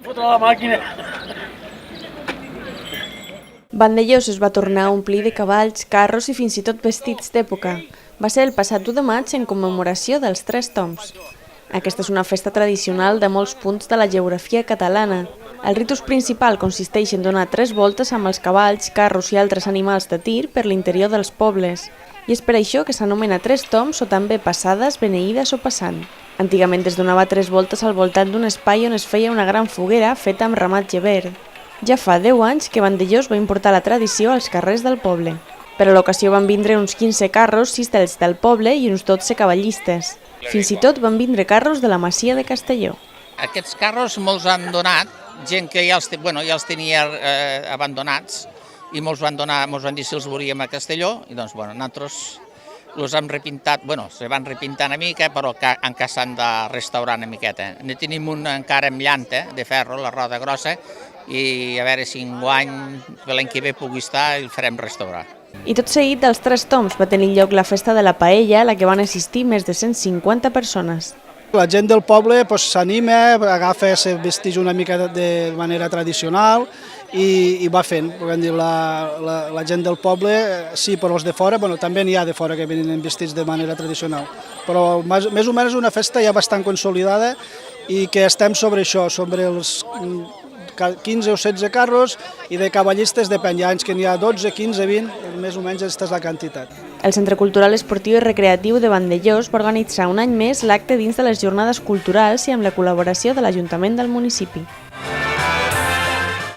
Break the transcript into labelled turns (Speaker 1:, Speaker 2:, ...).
Speaker 1: Fotre la màquina.
Speaker 2: Vandellòs es va tornar a omplir de cavalls, carros i fins i tot vestits d'època. Va ser el passat 1 de maig en commemoració dels Tres Tombs. Aquesta és una festa tradicional de molts punts de la geografia catalana. El ritus principal consisteix en donar 3 voltes amb els cavalls, carros i altres animals de tir per l'interior dels pobles. I és per això que s'anomena Tres Tombs o també passades, beneïdes o passant. Antigament es donava 3 voltes al voltant d'un espai on es feia una gran foguera feta amb ramatge verd. Ja fa 10 anys que Vandellòs va importar la tradició als carrers del poble. Per a l'ocasió van vindre uns 15 carros, 6 dels del poble i uns 12 cavallistes. Fins i tot van vindre carros de la Masia de Castelló.
Speaker 3: Aquests carros molts han donat, gent que ja els tenia abandonats, i molts van dir si els volíem a Castelló, i doncs nosaltres els hem repintat, se van repintar una mica, però encara s'han de restaurar una miqueta. Ne tenim un encara amb llanta de ferro, la roda grossa, i a veure si enguany, l'any que ve pugui estar, el farem restaurar.
Speaker 2: I tot seguit dels Tres Tombs va tenir lloc la festa de la paella, a la que van assistir més de 150 persones.
Speaker 4: La gent del poble s'anima, agafa, se vesteix una mica de manera tradicional i va fent. La gent del poble, sí, però els de fora, també n'hi ha de fora que venen vestits de manera tradicional. Però més o menys una festa ja bastant consolidada i que estem sobre això, sobre els 15 o 16 carros i de cavallistes depèn, hi ha anys que n'hi ha 12, 15, 20, més o menys aquesta és la quantitat.
Speaker 2: El Centre Cultural Esportiu i Recreatiu de Vandellòs va organitzar un any més l'acte dins de les jornades culturals i amb la col·laboració de l'Ajuntament del municipi.